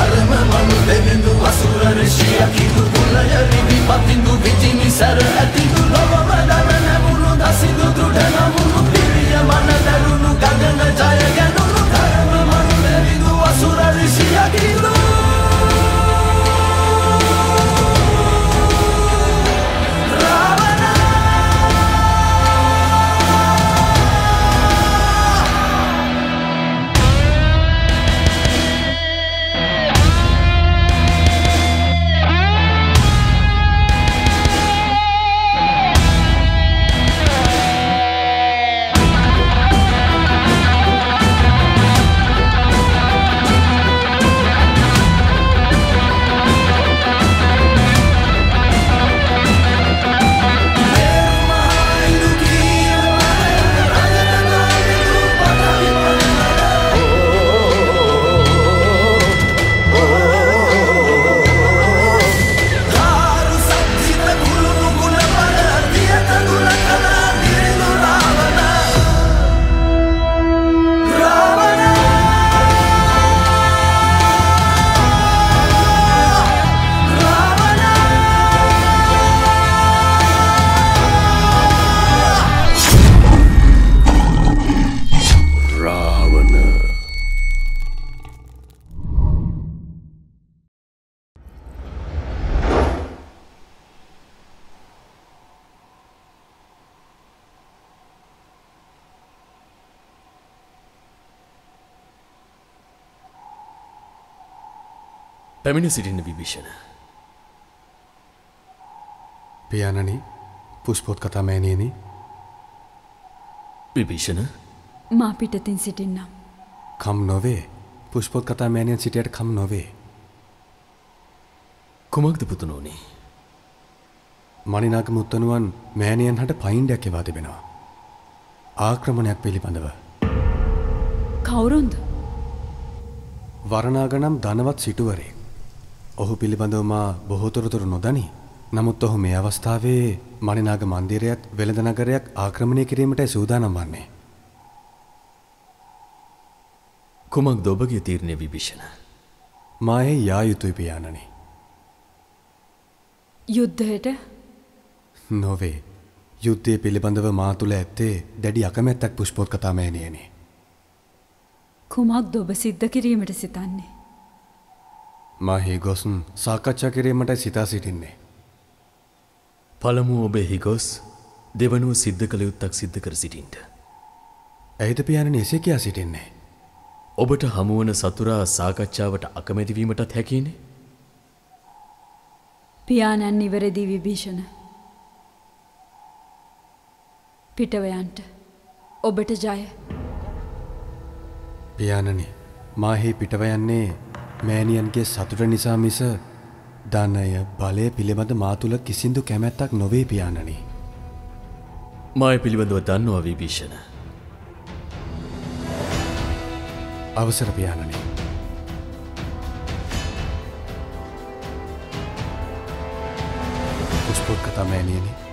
ධර්ම මනු දෙවිඳු අසුර ඍෂිය කිදු කුලය රිවි පතිඳු විජිනි සර ඇතිදු ලොවම දන නැමුණු දසිදු දෘಢ නමුණු පිරිය මන දරුණු ගගන ජය ගැනුණු ධර්ම මනු දෙවිඳු අසුර ඍෂිය කිදු පැමිණ සිටින විභීෂණ. පියාණනි, පුෂ්පෝත් කතා මෑණියනි. විභීෂණ මා පිටතින් සිටින්නම්. කම් නොවේ. පුෂ්පෝත් කතා මෑණියන් සිටියට කම් නොවේ. කුමක්ද පුතුණෝනි? මණිනාග මුත්තණුවන් මෑණියන් හට පයින්ඩයක් එවා තිබෙනවා. ආක්‍රමණයක් පිළිබඳව. කවුරුන්ද? වරණාග නම් ධනවත් සිටුවරයෙක්. ඔහු පිළිබඳව මා බොහෝ තොරතුරු නොදනි. නමුත් ඔහු මේ අවස්ථාවේ මණිනාග මන්දිරයත් වෙළඳ නගරයක් ආක්‍රමණය කිරීමටයි සූදානම් වන්නේ. කුමක්ද ඔබගේ තීරණය විභීෂණ? මා එහි යා යුතුයි පියාණනි. යුද්ධයට? නොවේ. යුද්ධය පිළිබඳව මා තුළ ඇත්තේ දැඩි අකමැත්තක් පුෂ්පෝත් කතා මෑණියනි. කුමක්ද ඔබ සිද්ධ කිරීමට සිතන්නේ? මා හි ගොස් සාකච්ඡා කිරීමටයි සිතා සිටින්නේ. පළමුව ඔබ එහි ගොස් දෙවනුව සිද්ධ කළ යුත්තක් සිද්ධ කර සිටින්ට. ඇයිද පියාණනි එසේ කියා සිටින්නේ? ඔබට හමුවන සතුරා සාකච්ඡාවට අකමැති වීමටත් හැකියිනේ. පියාණන් නිවැරදි විභීෂණ. පිටව යන්ට. ඔබට ජය. පියාණනි, මා හි පිටව යන්නේ මෑණියන්ගේ සතුට නිසා මිස ධනය බලය පිළිබඳ මා තුළ කිසිදු කැමැත්තක් නොවේ පියාණනි. මාය පිළිබඳව දන්නවා විභීෂණ. අවසර පියාණනි. පුෂ්පෝත් කතා මෑණියනි.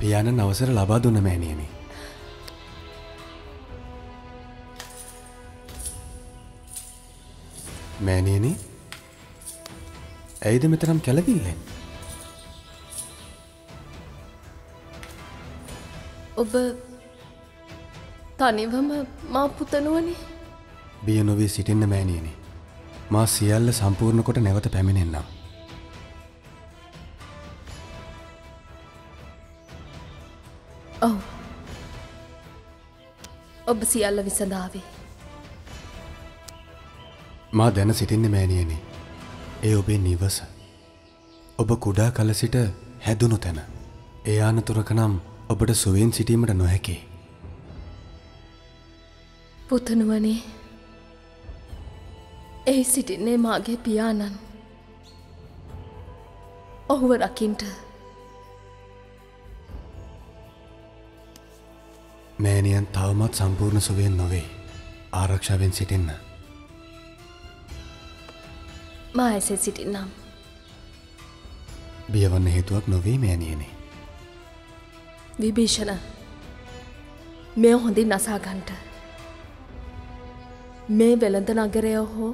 පියාණන් අවසර ලබා දුන්න මෑණියනි. මෑණියනි, ඇයිද මෙතරම් කැළඹිල්ලෙන්? ඔබ තනිවම මා පුතණුවනේ. බිය නොවී සිටින්න මෑණියනි. මා සියල්ල සම්පූර්ණ කොට නැවත පැමිණෙන්නම්. ඔව්. ඔබ සියල්ල විසඳාවේ. මා දැන සිටින්නේ මෑණියනි. ඒ ඔබේ නිවස. ඔබ කුඩා කල සිට හැදුණු තැන. ඒ අනතුරක නම් ඔබට සුවයෙන් සිටීමට නොහැකි. පුතනුවනේ එහි සිටින්නේ මාගේ පියාණන්. ඔහුව රකින්ට මෑණියන් තවමත් සම්පූර්ණ සුවයෙන් නොවේ. ආරක්ෂාවෙන් සිටින්න. මා එසේ සිටින්නම්. බියවන්න හේතුවක් නොවේ මෑණියනි. විභීෂණ මෙය හොඳින් අසාගන්ට. මේ වෙළඳ නගරය හෝ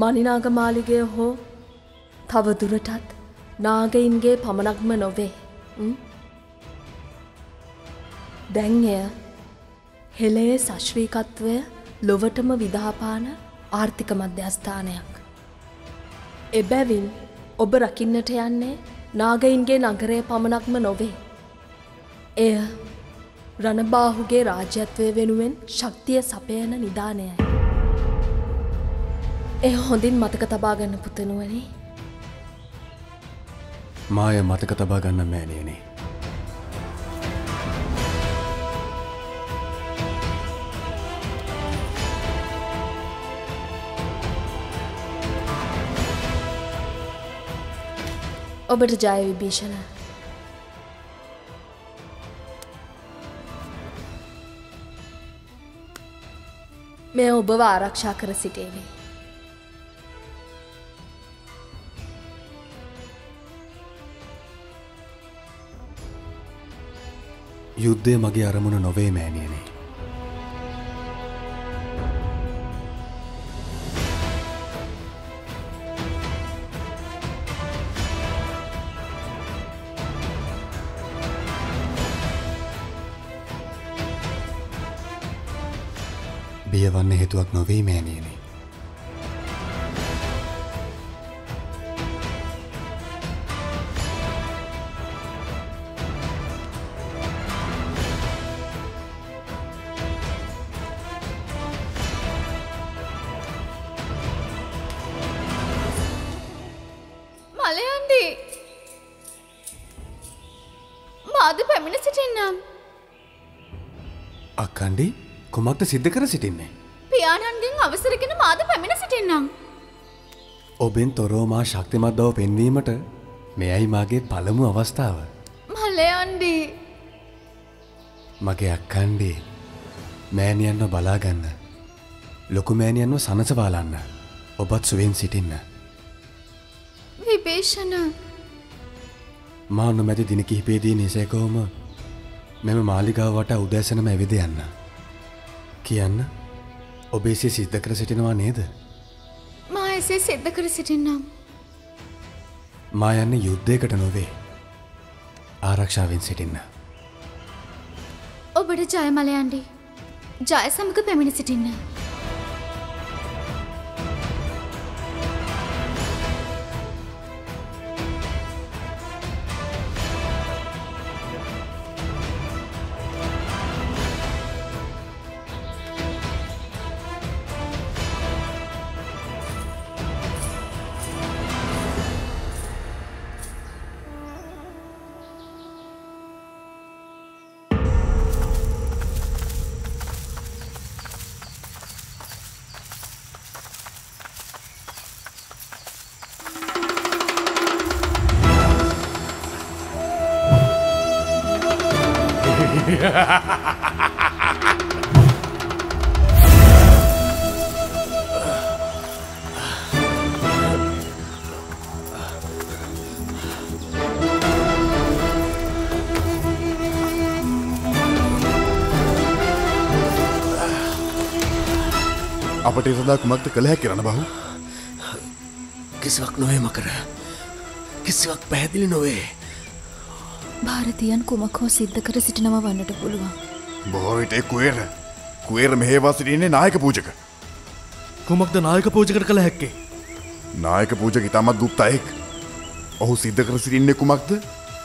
මණිනාග මාලිගය හෝ තව දුරටත් නාගයින්ගේ පමණක්ම නොවේ. දැන් එය හෙළයේ සශ්‍රීකත්වය ලොවටම විදාපාන ආර්ථික මධ්‍යස්ථානයක්. එබැවින් ඔබ රකින්නට යන්නේ නාගයින්ගේ නගරය පමණක්ම නොවේ. එය රණබාහුගේ රාජ්‍යත්වය වෙනුවෙන් ශක්තිය සපයන නිධානයයි. එය හොඳින් මතක තබාගන්න පුතනුවනි. මාය මතක තබා ගන්න මෑණියනි. ඔබට ජය විභීෂණ. මෙය ඔබව ආරක්ෂා කර සිටේවි. යුද්ධය මගේ අරමුණ නොවේ මෑණියනි. බියවන්න හේතුවක් නොවේ මෑණියනි. මලයන්ඩි මාද පැමිණ සිටින්නම්. අක්කණ්ඩි කුමක්ද සිද්ධ කර සිටින්නේ? පියාණන්ගෙන් අවසරගෙන මාද පැමිණ සිටින්නම්. ඔබෙන් තොරව මා ශක්තිමත් බව පෙන්වීමට මෙයයි මාගේ පළමු අවස්ථාව. මලයන්ඩි මගේ අක්කණ්ඩි මෑණියන්ව බලාගන්න. ලොකු මෑණියන්ව සනසවාලන්න. ඔබත් සුවෙන් සිටින්න. විභීෂණ මා නොමැති දින කිහිපයේදී නිසේකවම මෙම මාලිගාව වටා උදෑසනම ඇවිද යන්න. කියන්න ඔබ එසේ සිද්ධ කර සිටිනවා නේද? මා එසේ සිද්ධ කර සිටින්නම්. මා යන්නේ යුද්ධයකට නොවේ. ආරක්ෂාවෙන් සිටින්න. ඔබට ජය මලයන්ඩි. ජය සමග පැමිණ සිටින්න. අපට ඒ සඳහා කුමක්ද කළ හැකි රණබහු? කිසිවක් නොවේ මකර. කිසිවක් පැහැදිලි නොවේ. භාරතීයන් කුමක් හෝ සිද්ධ කර සිටිනවා වන්නට පුළුවන්. බොහෝ විට කුවේර මෙහෙවා සිටින්නේ නායක පූජක. කුමක්ද නායක පූජකට කළ හැක්කේ? නායක පූජක ඉතාමත් ගුප්ත අයෙක්. ඔහු සිද්ධ කර සිටින්නේ කුමක්ද?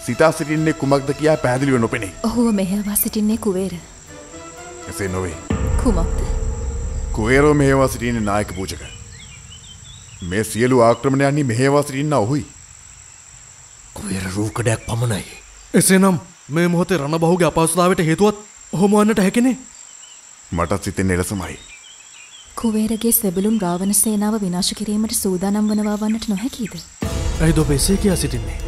සිතා සිටින්නේ කුමක්ද කියා පැහැදිලිව නොපෙනේ. ඔහුව මෙහෙවා සිටින්නේ කුවේර. එසේ නොවේ. කුමක්ද? කුවේරව මෙහෙවා සිටින්නේ නායක පූජක. මේ සියලු ආක්‍රමණයන්හි මෙහෙවා සිටින්න ඔහුයි. කුවේර රූකඩයක් පමණයි. එසේනම් මේ මොහොතේ රණබහුගේ අපහසුතාවයට හේතුවත් ඔහුම වන්නට හැකිනේ. මටත් සිතෙන්නේ එලෙසමයි. කුවේරගේ සෙබළුන් රාවණ සේනාව විනාශ කිරීමට සූදානම් වනවා වන්නට නොහැකිද? ඇයිද ඔබ එසේ කියා සිටින්නේ?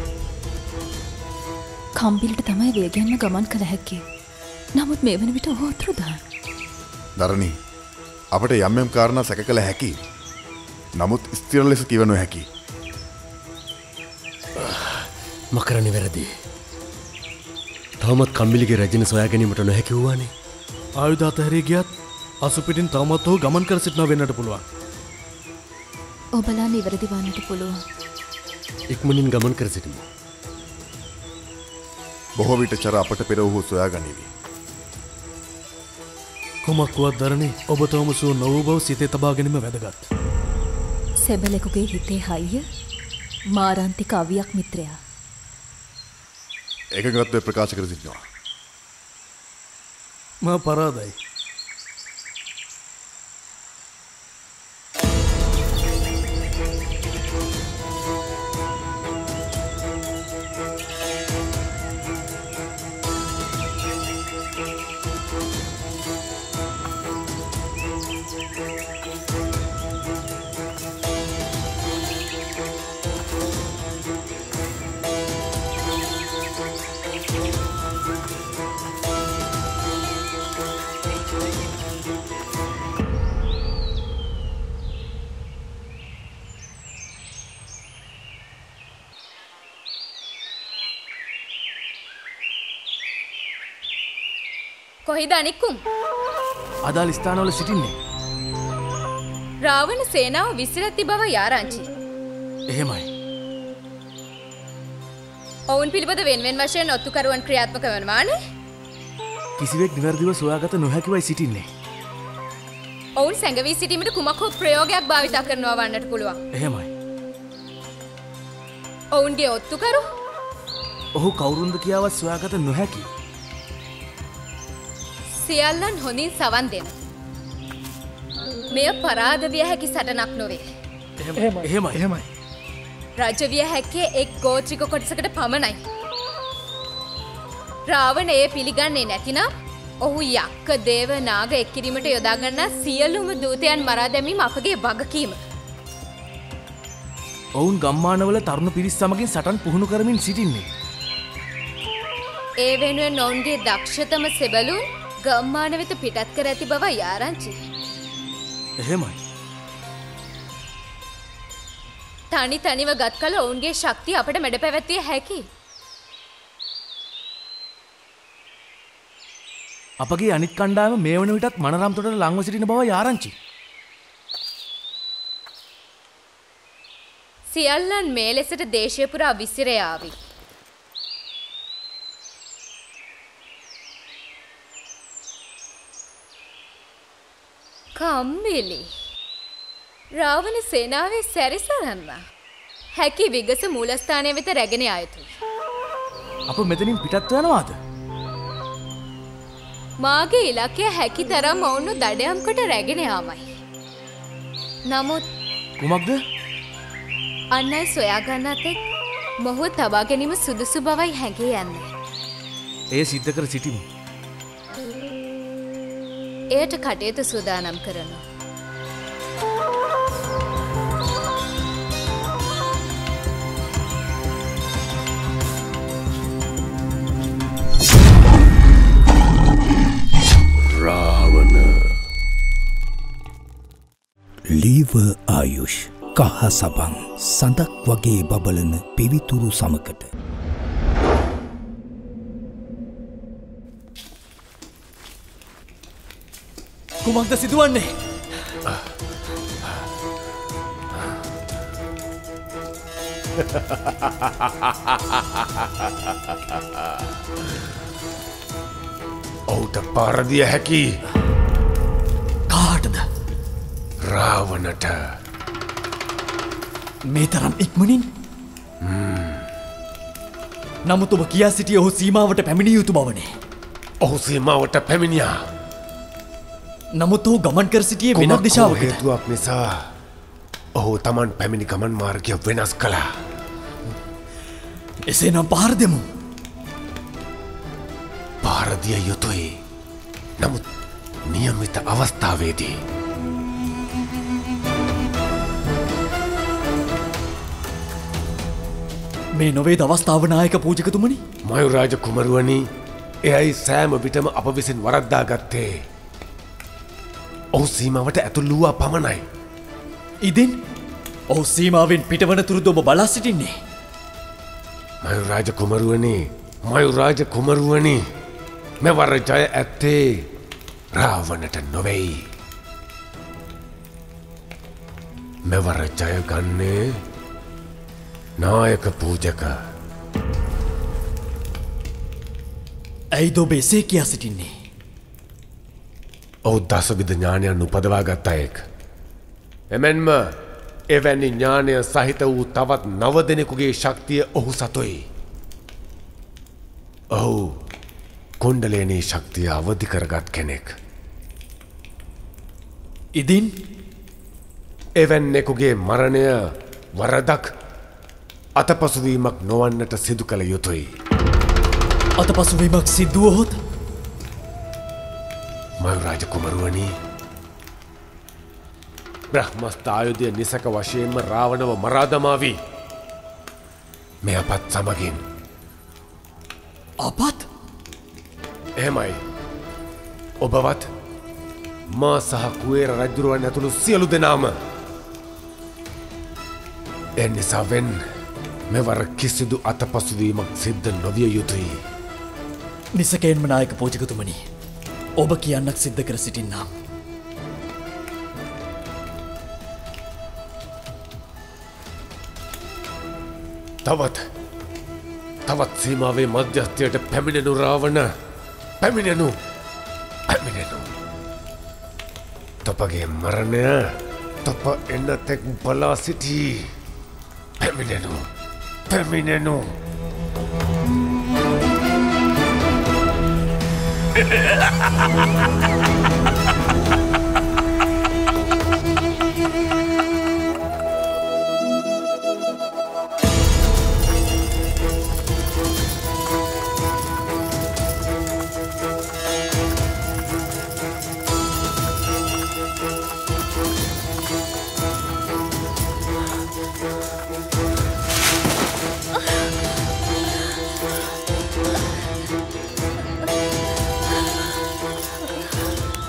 කම්බිලට තමයි වේගයෙන්ම ගමන් කළ හැක්කේ. නමුත් මේ වන විට ඔහු අතුරුදහන්. දරණී, අපට යම් යම් කාරණා සැක කළ හැකි. නමුත් ස්ථිර ලෙස කිව නොහැකි. මකරණ වැරදි. තවමත් කම්බිලිගේ රැජින සොයා ගැනීමට නොහැකි වූවානේ. ආයුධ අතහැරී ගියත් අසුපිටින් තවමත් ඔහු ගමන් කර සිටිනවා වෙන්නට පුළුවන්. ඔබලා නිවැරදි වන්නට පුළුවන්. ඉක්මනින් ගමන් කර සිටිමු. බොහෝ විට චර අපට පෙර ඔහු සොයා ගනිවි. කුමක් වුවත් දරණි, ඔබ තවම සුව නොවූ බව සිතේ තබා ගැනීම වැදගත්. සෙබළෙකුගේ හිතේ හයිය මාරාන්තික අවියක් මිත්‍රයා. එකගත්වය ප්‍රකාශ කර සිටිනවා. මා පරාදයි. කොහිද අනික්කුම්? අදාළ ස්ථානවල සිටින්නේ. රාවණ සේනාව විසිරැති බව යාරංචි. එහෙමයි. ඔවුන් පිළිබඳ වෙන්වෙන් වශයෙන් ඔත්තුකරුවන් ක්‍රියාත්මක වනවානේ. කිසිවෙක් නිවැරදිව සොයාගත නොහැකිවයි සිටින්නේ. ඔවුන් සැඟවී සිටීමට කුමක් හෝ ප්‍රයෝගයක් භාවිත කරනවා වන්නට පුළුවන්. එහෙමයි. ඔවුන්ගේ ඔත්තුකරු? ඔහු කවුරුන්ද කියාවත් සොයාගත නොහැකි. සියල්ලන් හොඳින් සවන් දෙන. මෙය පරාද විය හැකි සටනක් නොවේ. එහෙමයි. රජ විය හැක්කේ එක් ගෝත්‍රික කොටසකට පමණයි. රාවණ එය පිළිගන්නේ නැතිනම් ඔහු යක්ක දේව නාග එක්කිරීමට යොදා ගන්නා සියලුම දූතයන් මරා දැමීම අපගේ වගකීම. ඔවුන් ගම්මානවල තරුණ පිරිස් සමගින් සටන් පුහුණු කරමින් සිටින්නේ. ඒ වෙනුවෙන් ඔවුන්ගේ දක්ෂතම සෙබළුන් ගම්මාන වෙත පිටත් කර ඇති බව යාරංචි. එහෙමයි. තනි තනිව ගත් කල ඔවුන්ගේ ශක්තිය අපට මැඩ පැවැත්විය හැකි. අපගේ අනිත් කණ්ඩායම මේ වන විටත් මනරම්තොට ලංව සිටින බව යාරංචි. සියල්ලන් මේ ලෙසට දේශය පුරා විසිර යාවි. කම්බිලි රාවණ සේනාවේ සැරිසරන්න හැකි විගස මූලස්ථානය වෙත රැගෙන ආයුතුයි. අප මෙතනින් පිටත් යනවාද? මාගේ ඉලක්කය හැකි තරම් ඔවුන්ව දඩයම් කොට රැගෙන යාමයි. නමුත් කුමක්ද? අන් අය සොයාගන්නත් එක් මොහු තබා ගැනීම සුදුසු බවයි හැඟේ යන්නේ. එය සිද්ධ කර සිටිමු. එයට කටයුතු සූදානම් කරනවා. රාවණ ලීව ආයුෂ් කහ සබන් සඳක් වගේ බබලන පිවිතුරු සමකට කුමක්ද සිදුවන්නේ? ඔහුට පාරදිය හැකි. කාටද? රාවණට. මේ තරම් ඉක්මනින්? නමුත් ඔබ කියා සිටියේ ඔහු සීමාවට පැමිණිය යුතු බවනේ. ඔහු සීමාවට පැමිණියා. නමුත් ඔහු ගමන් කර සිටියේ වෙනත් දිශාවකට. හේතුවක් නිසා ඔහු Taman පැමිණි ගමන් මාර්ගය වෙනස් කළා. එසේනම් පහර දෙමු. පහර දිය යුතුයි. නමුත් නියමිත අවස්ථාවේදී මේ නොවේද අවස්ථාව නායක පූජකතුමනි? මයුරාජ කුමරුවනි, එයයි සෑම විටම අප විසින් වරද්දා ගත්තේ. ඔහු සීමාවට ඇතුළු වූවා පමණයි. ඉදින් ඔහු සීමාවෙන් පිටවන තුරුද ඔබ බලා සිටින්නේ? මයුරාජ කුමරුවනි, මයුරාජ කුමරුවනි, මෙවර ජය ඇත්තේ රාවණට නොවෙයි. මෙවර ජය ගන්නේ නායක පූජක. ඇයිද ඔබ එසේ කියා සිටින්නේ? ඔහු දසවිධ ඥානයන් උපදවා ගත් අයෙක්. එමෙන්ම එවැනි ඥානය සහිත වූ තවත් 9 දෙනෙකුගේ ශක්තිය ඔහු සතුයි. ඔහු කුණ්ඩලේනී ශක්තිය අවදි කරගත් කෙනෙක්. ඉදින් එවැන්නෙකුගේ මරණය වරදක් අතපසුවීමක් නොවන්නට සිදු කළ යුතුයි. අතපසුවීමක් සිදුවහොත් මයුරාජ කුමරුවනි, බ්‍රහ්මස්ථායුධය නිසක වශයෙන්ම රාවණව මරාදමාවී. මේ අපත් සමගින්. අපත්? එහෙමයි. ඔබවත් මා සහ කුවේර රජුරුවන් ඇතුළු සියලු දෙනාම. එනිසාවෙන් මෙවර කිසිදු අතපසුවීමක් සිද්ධ නොවිය යුතුයි. නිසකයෙන්ම නායක පූජකතුමනි, ඔබ කියන්නක් සිද්ධ කර සිටින්නම්. තවත් සීමාවේ මධ්‍යස්ථයට පැමිණෙනු රාවණ. පැමිණෙනු. තොපගේ මරණය තොප එන්න තෙක් බලා සිටී. පැමිණෙනු.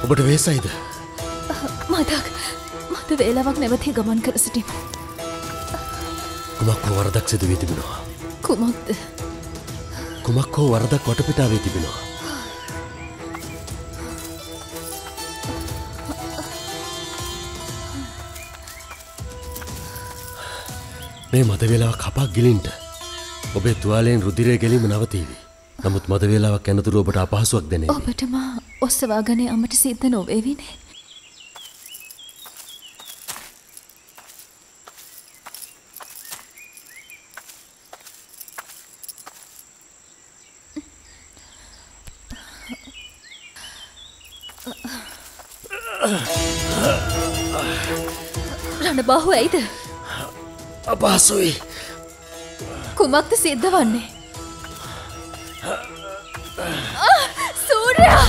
ඔබට වේසයිද? මට වේලාවක් නැවතී ගමන් කර සිටිම. කුමක් හෝ වරදක් සිදු වී තිබෙනවා. කුමක්ද? කුමක් හෝ වරදක් වටපිටාවේ තිබෙනවා. මේ මද වේලාවක් කපා ගිලින්ට ඔබේ තුවාලයෙන් රුධිරය ගැලීම නවතීවි. නමුත් මද වේලාවක් යනතුරු ඔබට අපහසුයක් දැනේ. ඔබට මා ඔස්සවාගෙන යමට සිද්ධ නොවේවිනේ. රණබාහු ඇයිද? අපහසුයි. කුමක්ද සිද්ධ වන්නේ? සූර්යා!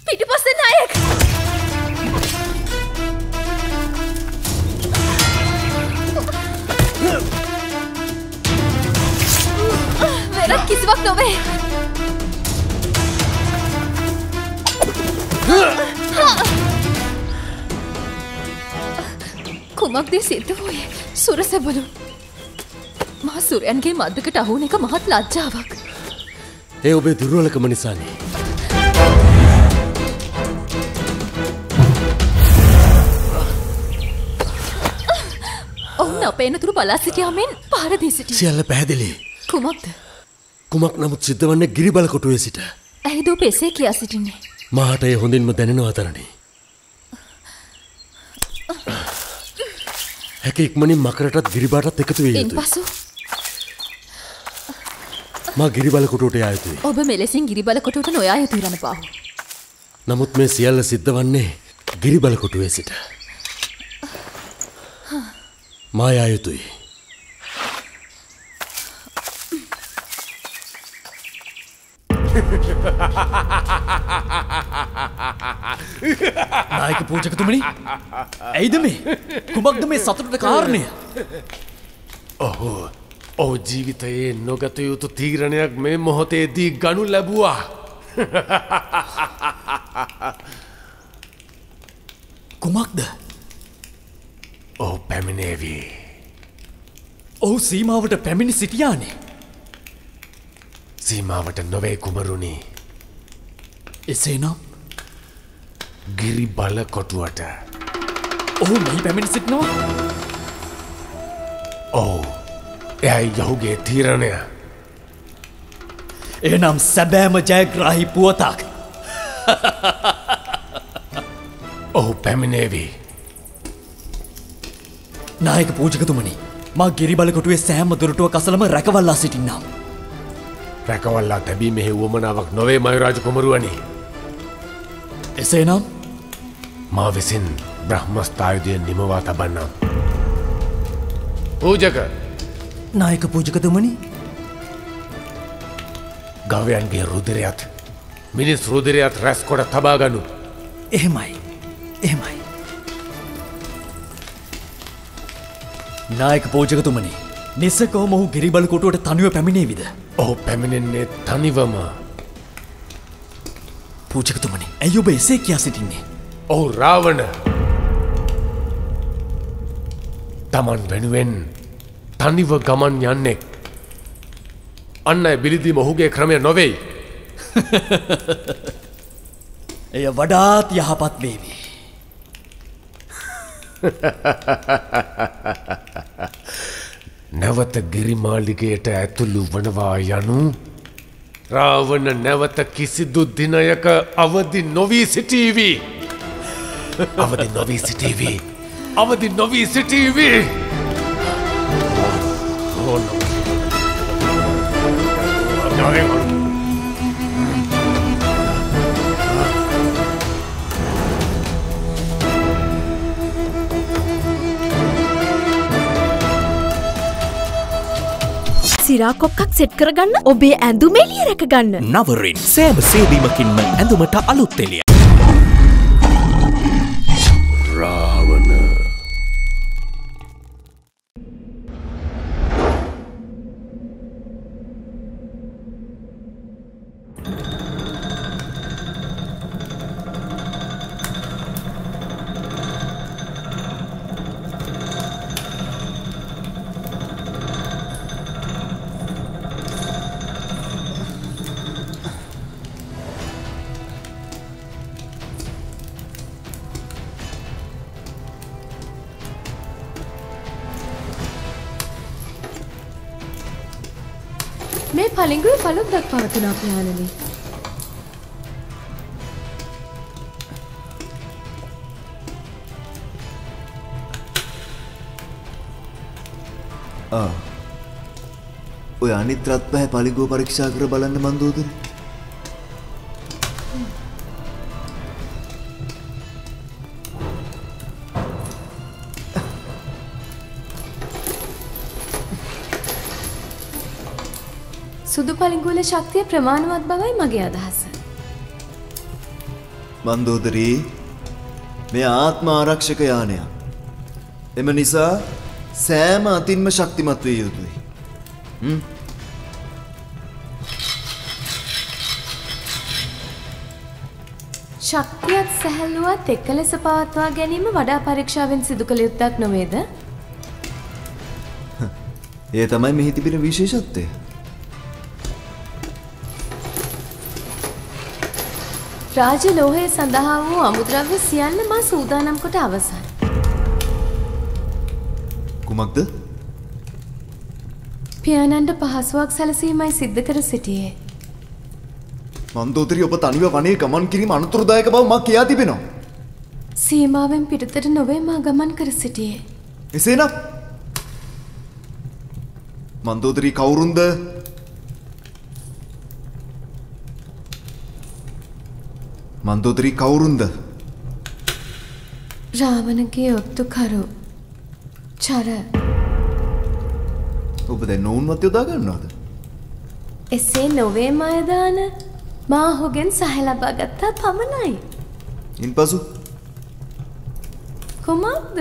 පිටිපස්සේ නායක! වෙනත් කිසිවක් නොවේ. කුමක්ද සිද්ධ වූයේ? සුරසැබලු. මා සුරයන්ගේ මද්දකට අහුන එක මහත් ලජ්ජාවක්. ඒ ඔබේ දුර්වලකම නිසානේ. ඔවුන් අපේ නතුරු බලා සිටියාමෙන් පහර දී සිටි. සියල්ල පැහැදිලි. කුමක්ද? කුමක් නමුත් සිද්ධ වන්නේ ගිරිබල කොටුවේ සිට. ඇයිද ඔබ එසේ කියා සිටින්නේ? මාට ඒ හොඳින්ම දැනෙනවා තරණේ. හැක ඉක්මනින් මකරටත් ගිරිබාටත් එකතු විය යුතුයි. ඉන්පසු මා ගිරිබල කොටුවට යා යුතුයි. ඔබ මෙලෙසින් ගිරිබල කොටුවට නොයා යුතුයි රණපාහු. නමුත් මේ සියල්ල සිද්ධ වන්නේ ගිරිබල කොටුවේ සිට. මා යා යුතුයි. නායක පූජකතුමනි ඇයිද මේ කුමක්ද මේ සතුටට කාරණය? ඔහු ජීවිතයේ නොගත යුතු තීරණයක් මේ මොහොතේදී ගනු ලැබුවා. කුමක්ද? ඔහු පැමිණේවි. ඔහු සීමාවට පැමිණි සිටියානේ. සීමාවට නොවේ කුමරුණි. එසේනම් ගිරි බල කොටුවට ඔහු මෙහි පැමිණි සිටිනවා. ඔව්, එයයි ඔහුගේ තීරණය. එනම් සැබෑම ජයග්‍රාහි පුවතක්. ඔහු පැමිණේවි. නායක පූජකතුමනි, මා ගිරිබල කොටුවේ සෑම දොරටුවක් අසලම රැකවල්ලා සිටින්නම්. රැකවල්ලා තැබීමෙහි වුවමනාවක් නොවේ මයුරාජ කුමරුවනි. එසේනම් මා විසින් බ්‍රහ්මස්ථායුධය නිමවා තබන්නම්. පූජක, නායක පූජකතුමනි, ගවයන්ගේ රුධිරයත් මිනිස් රුධිරයත් රැස් කොට තබා ගනු. එහෙමයි. නායක පූජකතුමනි, නිසකවම ඔහු ගිරිබල කොටුවට තනිව පැමිණේවිද? ඔහු පැමිණෙන්නේ තනිවම. පූජකතුමනි, ඇයි ඔබ එසේ කියා සිටින්නේ? ඔහු රාවණ. තමන් වෙනුවෙන් තනිව ගමන් යන්නෙක්. අන්න බිලිදීම ඔහුගේ ක්‍රමය නොවෙයි. එය වඩාත් යහපත් වේවි. නැවත ගිරිමාලිගයට ඇතුළු වනවා යනු රාවණ නැවත කිසිදු දිනයක අවදි නොවී සිටීවි. අවදි නොවී සිටීවි. අවදි නොවී සිටීවි. සිරා කොක්කක් සෙට් කරගන්න, ඔබේ ඇඳුම එළිය රැකගන්න. නවරින් සෑම සේවීමකින්ම ඇඳුමට අලුත් එළිය. රාවණ. මේ පලිඟුවේ පළොන්නක් පවතිනවා පියාණනි. ඔය අනිත් රත්පැහැ පලිඟුව පරීක්ෂා කර බලන්න මන්දෝදරේ. සුදු පලිඟුවල ශක්තිය ප්‍රමාණවත් බවයි මගේ අදහස. මන්දෝදරී, මේ ආත්ම ආරක්ෂක යානයක්. එම නිසා සෑම අතින්ම ශක්තිමත් විය යුතුයි. ශක්තියත් සැහැල්ලුවත් එක ලෙස පවත්වා ගැනීම වඩා පරීක්ෂාවෙන් සිදු කළ යුත්තක් නොවේද? ඒ තමයි මෙහි තිබෙන විශේෂත්වය. රාජලෝහය සඳහා වූ අමුද්‍රව්‍ය සියල්ල මා සූදානම් කොට අවසන්. කුමක්ද? පියාණන්ට පහසුවක් සැලසීමයි සිද්ධ කර සිටියේ. මන්දෝදරී, ඔබ තනිව වනයේ ගමන් කිරීම අනුතුරුදායක බව මා කියා තිබෙනවා. සීමාවෙන් පිටතට නොවේ මා ගමන් කර සිටියේ. එසේනම් මන්දෝදරී කවුරුන්ද? මන්දෝදරී කවුරුන්ද? රාවණගේ ඔත්තුකරු චර. ඔබ දැන් නොවුන්වත් යොදා ගන්නවද? එසේ නොවේ මයදාන. මා ඔහුගෙන් සහය ලබා ගත්තා පමණයි. ඉන්පසු කුමක්ද?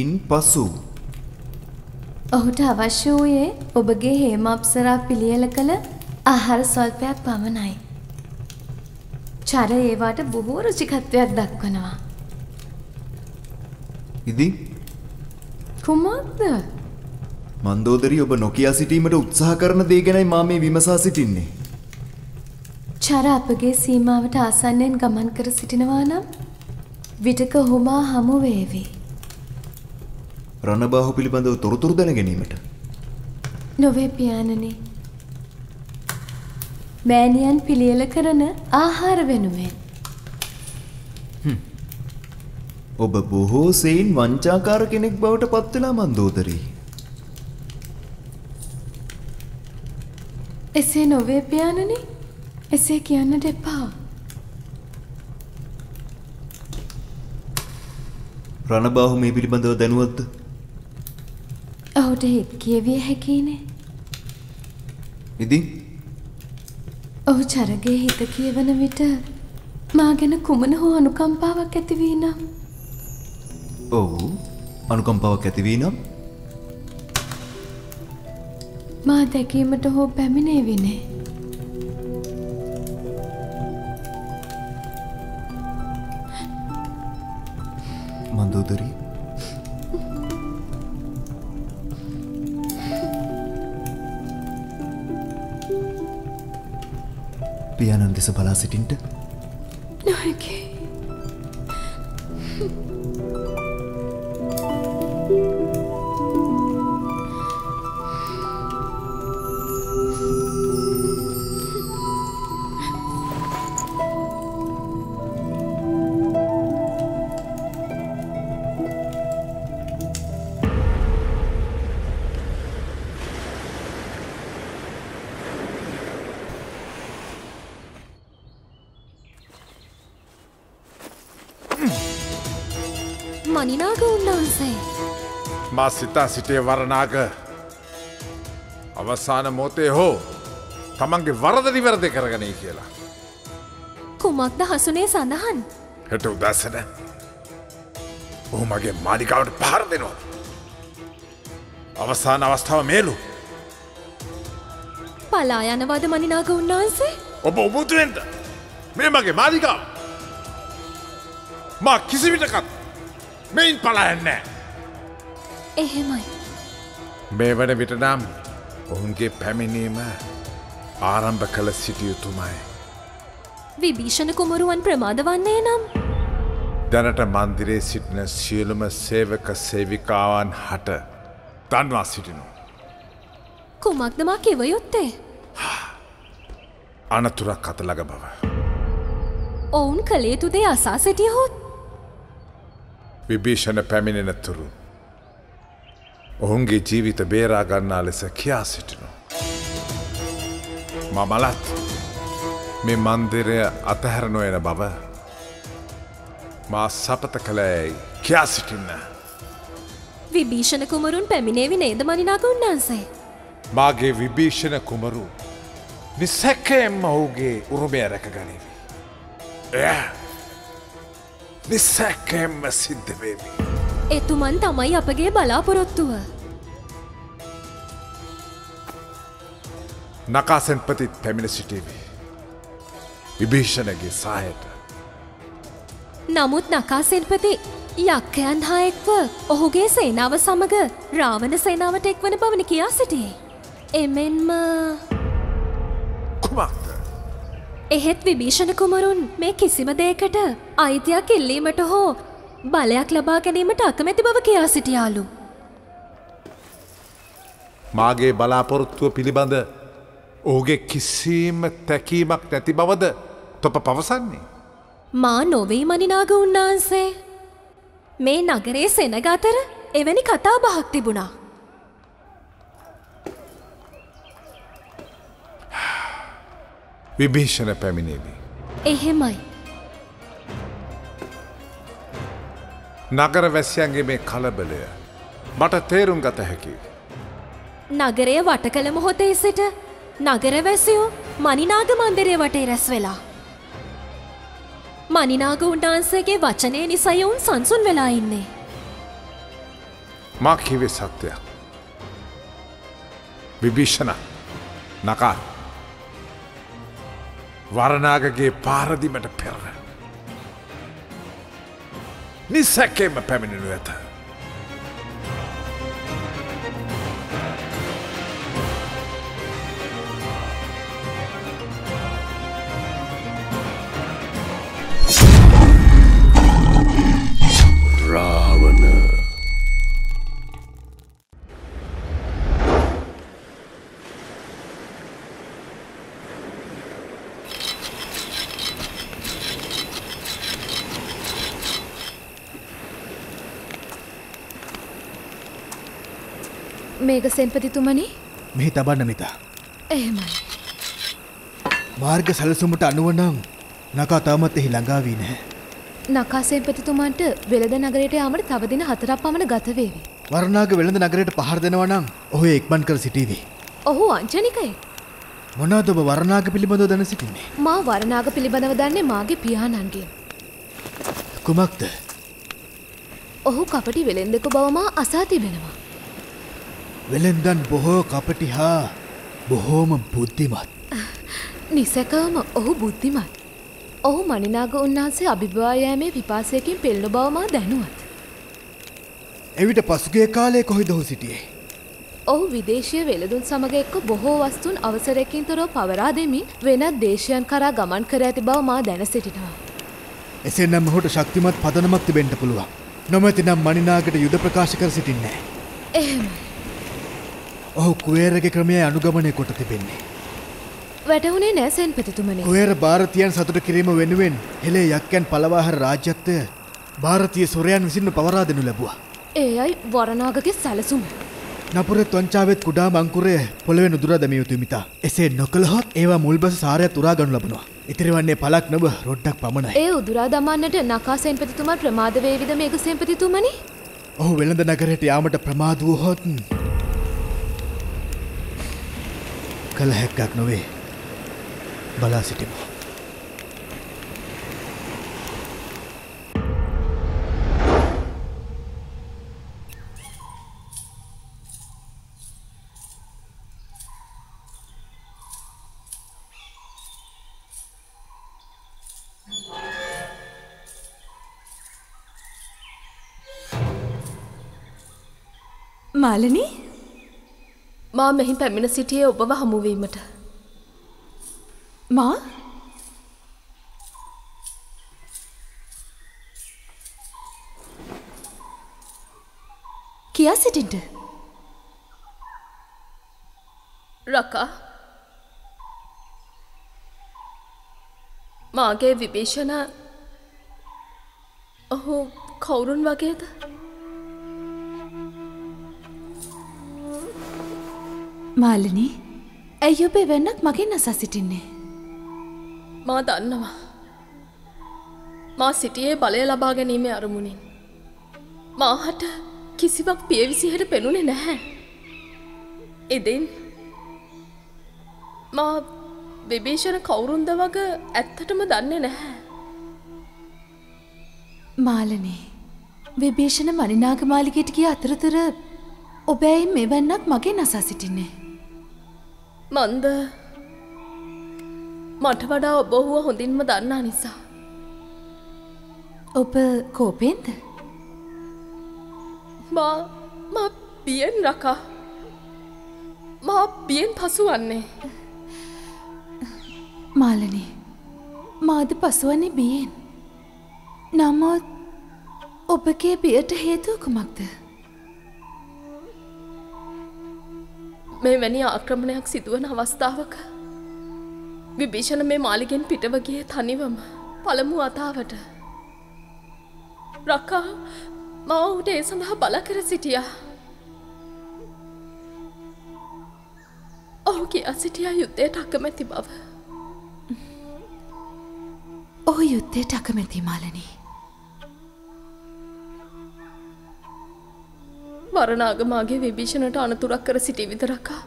ඉන්පසු ඔහුට අවශ්‍ය වූයේ ඔබගේ හේම අප්සරා පිළියෙල කළ ආහාර ස්වල්පයක් පමණයි. චර ඒවාට බොහෝ රුචිකත්වයක් දක්වනවා. ඉතින් කුමක්ද? මන්දෝදරි ඔබ නොකියා සිටීමට උත්සාහ කරන දේ ගැනයි මා මේ විමසා සිටින්නේ. චර අපගේ සීමාවට ආසන්නයෙන් ගමන් කර සිටිනවා නම් විටක ඔහු මා හමු වේවි. රණබාහු පිළිබඳව තොරතුරු දැන ගැනීමට. නොවේ පියාණනි. මෑණියන් පිළියෙල කරන ආහාර වෙනුවෙන්. ඔබ බොහෝ සෙයින් වංචාකාර කෙනෙක් බවට පත් වෙලා මන්දෝදරි. එසේ නොවේ පියාණනි. එසේ කියන්නට එපා. රණබාහු මේ පිළිබඳව දැනුවත්ද? ඔහුට හිත් කියවිය හැකිනේ. ඉතින් ඔහු චරගේ හිත කියවන විට මා ගැන කුමන හෝ අනුකම්පාවක් ඇති වී නම්. ඔව් අනුකම්පාවක් ඇති වී නම් මා දැකීමට හෝ පැමිණේවිනේ. මන්දෝදරි පියාණන් දෙස බලා සිටින්ට නොහැකි. මනිනාග උන්නාන්සේ මා සිතා සිටිය වරනාග අවසාන මොහොතේ හෝ තමන්ගේ වරද නිවැරදි කරගනී කියලා. කුමක්ද හසුනේ සඳහන්? හෙට උදැසන ඔහු මගේ මාලිකාවට පහර දෙනවා. අවසාන අවස්ථාව මේලු. පලා යනවාද මනිනාග උන්නාන්සේ? ඔබ උමුතුවෙන්ට මේ මගේ මාලිකාව මා කිසි විටකත් මෙයින් පලායන්නෑ. එහෙමයි. මේ වන විට නම් ඔවුන්ගේ පැමිණීම ආරම්භ කළ සිටියුතුමයි. විභීෂණ කුමරුවන් ප්‍රමාද වන්නේ නම් දැනට මන්දිරේ සිටින සියලුම සේවක සේවිකාවන් හට දන්වා සිටිනු. කුමක්ද මා කිව යුත්තේ? අනතුරක් අතලග බව. ඔවුන් කළේ යුතු දේ අසා සිටියහොත් විභීෂණ පැමිණෙන තුරු ඔවුන්ගේ ජීවිත බේරා ගන්නා ලෙස කියා සිටිනු. මමලත් මේ මන්දිරය අතහැර නොයන බව මා සපත කළෑයි කියා සිටින්න. විභීෂණ කුමරුන් පැමිණේවි නේද මනිනාග උන්නාන්සේ? මාගේ විභීෂණ කුමරු නිසැකයෙන්ම ඔහුගේ උරුමය රැකගනීවි. එය නිසැකයෙන්ම සිද්ධ වේවි. එතුමන් තමයි අපගේ බලාපොරොත්තුව. නකාසෙන්පතිත් පැමිණ සිටීවි. විභීෂණගේ සායට. නමුත් නකාසෙන්පති යක්කයන් හා එක්ව ඔහුගේ සේනාව සමග රාවණ සේනාවට එක්වන බවන කියා සිටියේ. එමෙන්ම කුමක්ද? එහෙත් විභීෂණ කුමරුන් මේ කිසිම දෙයකට අයිතියක් ඉල්ලීමට හෝ බලයක් ලබා ගැනීමට අකමැති බව කියා සිටියාලු. මාගේ බලාපොරොත්තුව පිළිබඳ ඔහුගේ කිසිම තැකීමක් නැති බවද තොප පවසන්නේ? මා නොවෙයි මනිනාග උන්නාන්සේ. මේ නගරේ සෙනග අතර එවැනි කතා බහක් තිබුණා. විභීෂණ පැමිණේවි. එහෙමයි. නගර වැසියන්ගේ මේ කලබලය මට තේරුම් ගත හැකි. නගරය වට කළ මොහොතේ සිට නගර වැසියෝ මනිනාග මන්දිරය වටේ රැස් වෙලා. මනිනාග උන්වහන්සේගේ වචනය නිසා ඔවුන් සංසුන් වෙලා ඉන්නේ. මා කිව්වේ සත්‍යයක්. විභීෂණ නකා වරණාගගේ පාරදීමට පෙර නිසැකේම පැමිණෙනු ඇත. රාවණ මේක සෙන්පතිතුමනි මෙහි තබන්න මිතා. එහෙමයි. මාර්ග සැලසුමට අනුවනම් නකා තාමත් එහි ළඟා වී නැහැ. නකා සෙන්පතිතුමන්ට වෙළඳ නගරයට යාමට තව දින 4ක් පමණ ගත වේවි. වරණාග වෙළඳ නගරයට පහර දෙනවා නම් ඔහු ඉක්මන් කර සිටීවි. ඔහු වංචනිකයෙක්. මොනවාද ඔබ වරණාග පිළිබඳව දැන සිටින්නේ? මා වරණාග පිළිබඳව දන්නේ මාගේ පියාණන්ගෙන්. කුමක්ද? ඔහු කපටි වෙළෙන්දෙකු බව මා අසා තිබෙනවා. වෙළෙන්දන් බොහෝ කපටි හා බොහෝම බුද්ධිමත්. නිසැකවම ඔහු බුද්ධිමත්. ඔහු මනිනාග උන්වහන්සේ අභිභවා යෑමේ විපාසයකින් පෙළෙන බව මා දැනුවත්. එවිට පසුගිය කාලයේ කොහෙද ඔහු සිටියේ? ඔහු විදේශීය වෙළඳුන් සමග එක්ක බොහෝ වස්තුන් අවසරයකින් තොරව පවරා දෙමින් වෙනත් දේශයන් කරා ගමන් කර ඇති බව මා දැන සිටිනවා. එසේනම් ඔහුට ශක්තිමත් පදනමක් තිබෙන්න පුළුවන්. නොමැතිනම් මනිනාගට යුද ප්‍රකාශ කර සිටින්නේ නැහැ. එහෙමයි. ඔහු කුවේරගේ ක්‍රමය අනුගමනය කොට තිබෙන්නේ. වැටහුණේ නෑ සෙන්පතිතුමනි. කුවේර ಭಾರತೀයන් සතුට කිරීම වෙනුවෙන් හෙළේ යක්කන් පළවාහර රාජ්‍යත්වය ಭಾರತೀය සොරයන් විසින්ම පවරා දෙනු ලැබුවා. එයයි වරණාගගේ සැලසුම. නපුරේ තොංචාවෙත් කුඩා මංකුරය පොළවේ නුදුරා දැමිය යුතුයි මිතා. එසේ නොකළහොත් ඒවා මුල්බස සාරයත් උරා ගනු ලබනවා. ඉතිරි වන්නේ පළක් නොව රොඩ්ඩක් පමණයි. ඒ උදුරා දමන්නට නකා සෙන්පතිතුමා ප්‍රමාද වේවිද මේක සෙන්පතිතුමනි? ඔහු වෙළඳ නගරයට යාමට ප්‍රමාද වූහොත් කල හැක්කක් නොවේ. බලා සිටිමු. මාලනී මා මෙහි පැමිණ සිටියේ ඔබව හමුවීමට. මා කියා සිටින්ට රකා මාගේ විභීෂණ ඔහු කවුරුන් වගේද? මාලනී ඇයි ඔබ එවැන්නක් මගෙන් අසා සිටින්නේ? මා දන්නවා. මා සිටියේ බලය ලබා ගැනීමේ අරමුණින්. මාහට කිසිවක් පියවිසිහට පෙනුනේ නැහැ. එදින් මා විභීෂණ කවුරුන්ද වග ඇත්තටම දන්නේ නැහැ. මාලනී විභීෂණ මනිනාග මාලිගයට ගිය අතරතුර ඔබ ඇයි මෙවැන්නක් මගෙන් අසා සිටින්නේ? මන්ද මට වඩා ඔබ ඔහුව හොඳින්ම දන්නා නිසා. ඔබ කෝපෙන්ද? මා බියෙන් රකා. මා බියෙන් පසුවන්නේ. මාලනී මාද පසුවන්නේ බියෙන්. නමුත් ඔබගේ බියට හේතුව කුමක්ද? මේ වැනි ආක්‍රමණයක් සිදුවන අවස්ථාවක විභීෂණ මේ මාලිගෙන් පිටව ගියේ තනිවම පළමු වතාවට. රකා මා ඔහුට ඒ සඳහා බල කර සිටියා. ඔහු කියා සිටියා යුද්ධයට අකමැති බව. ඔහු යුද්ධයට අකමැති මාලනී. වරණාග මාගේ විභීෂණට අනතුරක් කර සිටි විතරකා.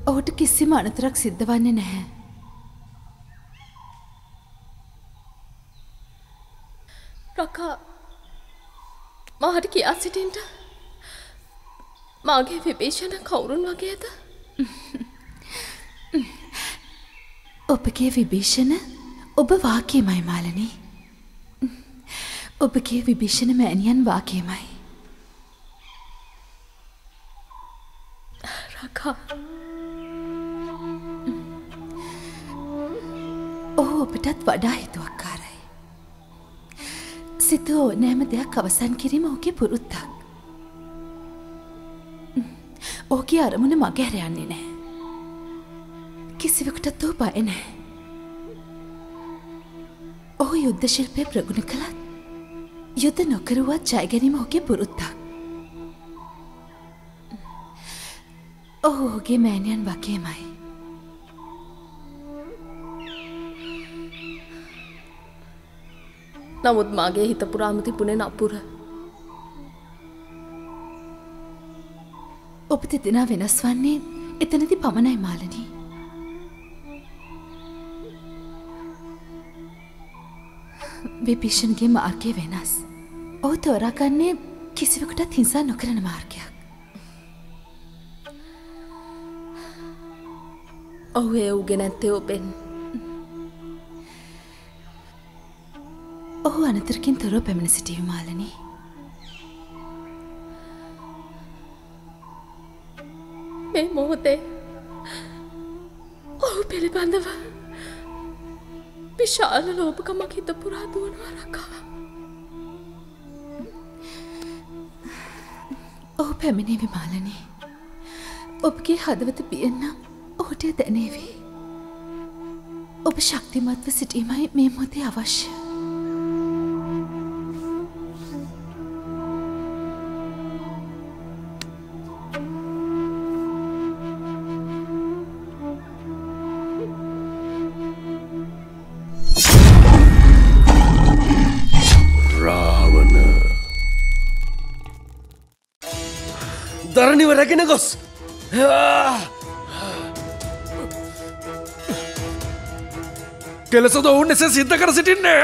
ඔහුට කිසිම අනතුරක් සිද්ධ වන්නේ නැහැ. රකා මාට කියා සිටින්ට මාගේ විභීෂණ කවුරුන් වගේද? ඔබගේ විභීෂණ ඔබ වාකේමයි මාලනී. ඔබගේ විභීෂණ මෑණියන් වාකේමයි. රකා ඔහු ඔබටත් වඩා හිතුවක්කාරයි. සිත ඕනෑම දෙයක් අවසන් කිරීම ඔහුගේ පුරුද්දක්. ඔහුගේ අරමුණ මගහැර යන්නේ නැහැ. කිසිවකටත් ඔහු බය නැහැ. ඔහු යුද්ධ ශිල්පය ප්‍රගුණ කළත් යුද්ධ නොකරුවත් ජය ගැනීම ඔහුගේ පුරුද්දක්. ඔහු ඔහුගේ මෑණියන් වගේමයි. නමුත් මාගේ හිත පුරාම තිබුණේ නපුර. ඔබ දෙදෙනා වෙනස් වන්නේ එතනදී පමණයි මාලනී. විභීෂණගේ මාර්ගය වෙනස්. ඔහු තෝරාගන්නේ කිසිවකටත් හිංසා නොකරන මාර්ගයක්. ඔහු ඒ උගෙන නැත්තේ ඔබෙන්. ඔහු අනතුරකින් තොරව පැමිණ සිටිය මාලනී. මේ මොහොතේ ඔහු පිළිබඳව විශාල ලෝභකමක් හිත පුරා දුවනවා රකා. ඔහු පැමිණේවි මාලනී. ඔබගේ හදවත පියෙන්නම් ඔහුට දැනේවි. ඔබ ශක්තිමත්ව සිටීමයි මේ මොහොතේ අවශ්‍ය. දරණිව රැගෙන ගොස් කෙලෙසද ඔවුන් එසේ සිද්ධ කර සිටින්නේ.